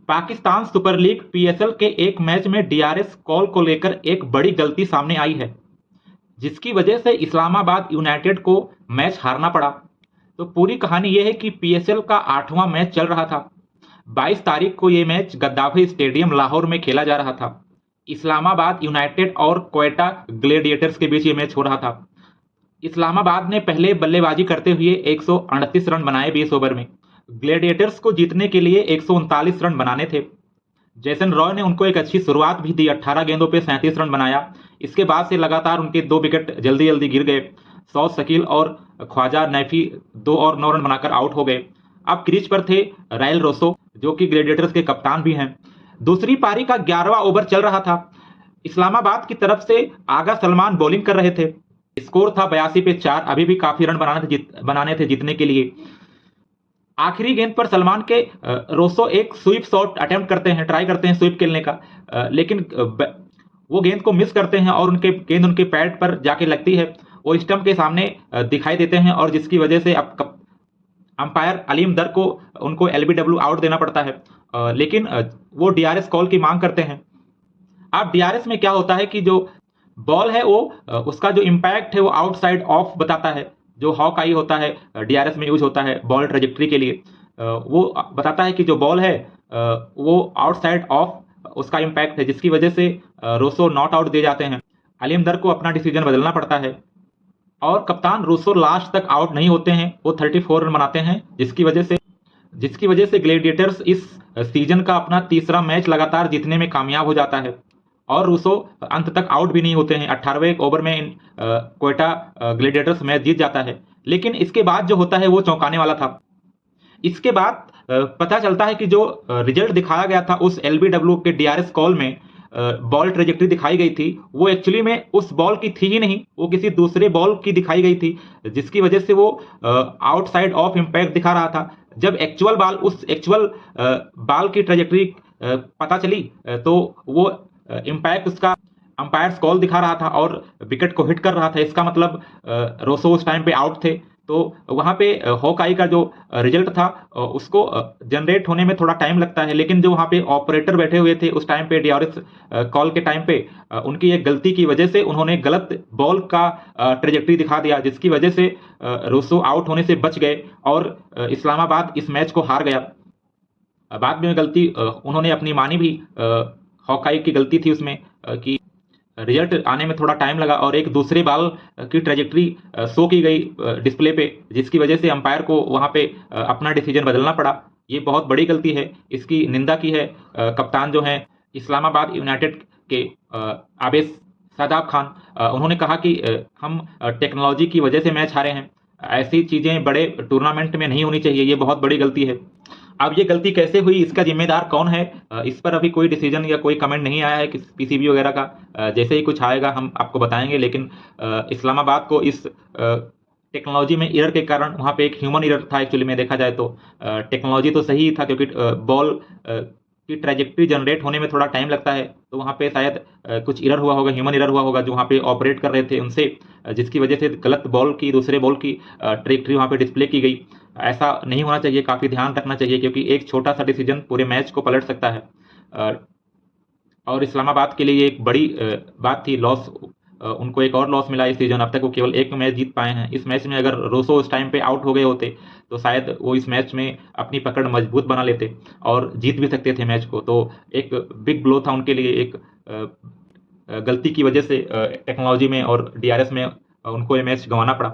Pakistan super league PSL के एक match में डीआरएस कॉल को लेकर एक बड़ी गलती सामने आई है, जिसकी वजह से इस्लामाबाद यूनाइटेड को मैच हारना पड़ा। तो पूरी कहानी यह है कि पीएसएल का 8वां मैच चल रहा था। 22 तारीख को यह मैच गद्दाफी स्टेडियम लाहौर में खेला जा रहा था। इस्लामाबाद यूनाइटेड और क्वेटा ग्लेडिएटर्स के बीच ये मैच हो रहा था। इस्लामाबाद ने पहले बल्लेबाजी करते हुए 138 रन बनाए 20 ओवर में। ग्लेडिएटर्स को जीतने के लिए 139 रन बनाने थे। जैसन रॉय ने उनको एक अच्छी शुरुआत भी दी, 18 गेंदों पे 37 रन बनाया। इसके बाद से लगातार उनके 2 विकेट जल्दी जल्दी गिर गए। सौद शकील और ख्वाजा नैफी 2 और 9 रन बनाकर आउट हो गए। अब क्रीज पर थे रायल रोसो, जो कि ग्लेडिएटर्स के कप्तान भी हैं। दूसरी पारी का 11वां ओवर चल रहा था। इस्लामाबाद की तरफ से आगा सलमान बॉलिंग कर रहे थे। स्कोर था 82 पे 4। अभी भी काफी रन बनाने थे जीतने के लिए। आखिरी गेंद पर सलमान के रोसो एक स्वीप शॉट अटेम्प्ट करते हैं, ट्राई करते हैं स्वीप खेलने का, लेकिन वो गेंद को मिस करते हैं और गेंद उनके पैड पर जाके लगती है। वो स्टंप के सामने दिखाई देते हैं और जिसकी वजह से अब अंपायर अलीम दर को उनको एलबीडब्ल्यू आउट देना पड़ता है। लेकिन वो डीआरएस कॉल की मांग करते हैं। अब डीआरएस में क्या होता है कि जो बॉल है वो उसका जो इम्पैक्ट है वो आउटसाइड ऑफ बताता है। जो हॉक आई होता है डीआरएस में यूज होता है बॉल ट्रेजेक्ट्री के लिए, वो बताता है कि जो बॉल है वो आउटसाइड ऑफ उसका इम्पैक्ट है, जिसकी वजह से रोसो नॉट आउट दिए जाते हैं। अलीम दर को अपना डिसीजन बदलना पड़ता है और कप्तान रोसो लास्ट तक आउट नहीं होते हैं। वो 34 रन बनाते हैं, जिसकी वजह से ग्लेडिएटर्स इस सीजन का अपना तीसरा मैच लगातार जीतने में कामयाब हो जाता है और रूसो अंत तक आउट भी नहीं होते हैं। 18वें ओवर में क्वेटा ग्लेडिएटर्स मैच जीत जाता है। लेकिन इसके बाद जो होता है वो चौंकाने वाला था। इसके बाद पता चलता है कि जो रिजल्ट दिखाया गया था उस एलबीडब्ल्यू के डीआरएस कॉल में बॉल ट्रेजेक्ट्री दिखाई गई थी, वो एक्चुअली में उस बॉल की थी ही नहीं, वो किसी दूसरे बॉल की दिखाई गई थी, जिसकी वजह से वो आउटसाइड ऑफ इम्पैक्ट दिखा रहा था। जब एक्चुअल बॉल की ट्रेजेक्ट्री पता चली तो वो इम्पैक्ट उसका अंपायर्स कॉल दिखा रहा था और विकेट को हिट कर रहा था। इसका मतलब रोसो उस टाइम पे आउट थे। तो वहां पे हॉकआई का जो रिजल्ट था उसको जनरेट होने में थोड़ा टाइम लगता है, लेकिन जो वहां पे ऑपरेटर बैठे हुए थे उस टाइम पे डीआरएस कॉल के टाइम पे उनकी एक गलती की वजह से उन्होंने गलत बॉल का ट्रेजेक्ट्री दिखा दिया, जिसकी वजह से रोसो आउट होने से बच गए और इस्लामाबाद इस मैच को हार गया। बाद में गलती उन्होंने अपनी मानी भी। हॉकआई की गलती थी उसमें कि रिजल्ट आने में थोड़ा टाइम लगा और एक दूसरे बॉल की ट्रेजेक्ट्री शो की गई डिस्प्ले पे, जिसकी वजह से अंपायर को वहां पे अपना डिसीजन बदलना पड़ा। ये बहुत बड़ी गलती है, इसकी निंदा की है कप्तान जो है इस्लामाबाद यूनाइटेड के आवेश शादाब खान। उन्होंने कहा कि हम टेक्नोलॉजी की वजह से मैच हारे हैं, ऐसी चीजें बड़े टूर्नामेंट में नहीं होनी चाहिए, ये बहुत बड़ी गलती है। अब ये गलती कैसे हुई, इसका जिम्मेदार कौन है, इस पर अभी कोई डिसीजन या कोई कमेंट नहीं आया है पीसीबी वगैरह का। जैसे ही कुछ आएगा हम आपको बताएंगे। लेकिन इस्लामाबाद को इस टेक्नोलॉजी में एरर के कारण वहाँ पे एक ह्यूमन एरर था एक्चुअली में देखा जाए तो। टेक्नोलॉजी तो सही था क्योंकि बॉल की ट्रेजेक्ट्री जनरेट होने में थोड़ा टाइम लगता है, तो वहाँ पे शायद कुछ एरर हुआ होगा, ह्यूमन एरर हुआ होगा जो वहाँ पे ऑपरेट कर रहे थे उनसे, जिसकी वजह से गलत बॉल की दूसरे बॉल की ट्रेजेक्ट्री वहाँ पे डिस्प्ले की गई। ऐसा नहीं होना चाहिए, काफ़ी ध्यान रखना चाहिए क्योंकि एक छोटा सा डिसीजन पूरे मैच को पलट सकता है। और इस्लामाबाद के लिए एक बड़ी बात थी, लॉस। उनको एक और लॉस मिला इस सीजन। अब तक वो केवल एक मैच जीत पाए हैं। इस मैच में अगर रोसो उस टाइम पे आउट हो गए होते तो शायद वो इस मैच में अपनी पकड़ मजबूत बना लेते और जीत भी सकते थे मैच को। तो एक बिग ब्लो था उनके लिए, एक गलती की वजह से टेक्नोलॉजी में और डीआरएस में उनको ये मैच गंवाना पड़ा।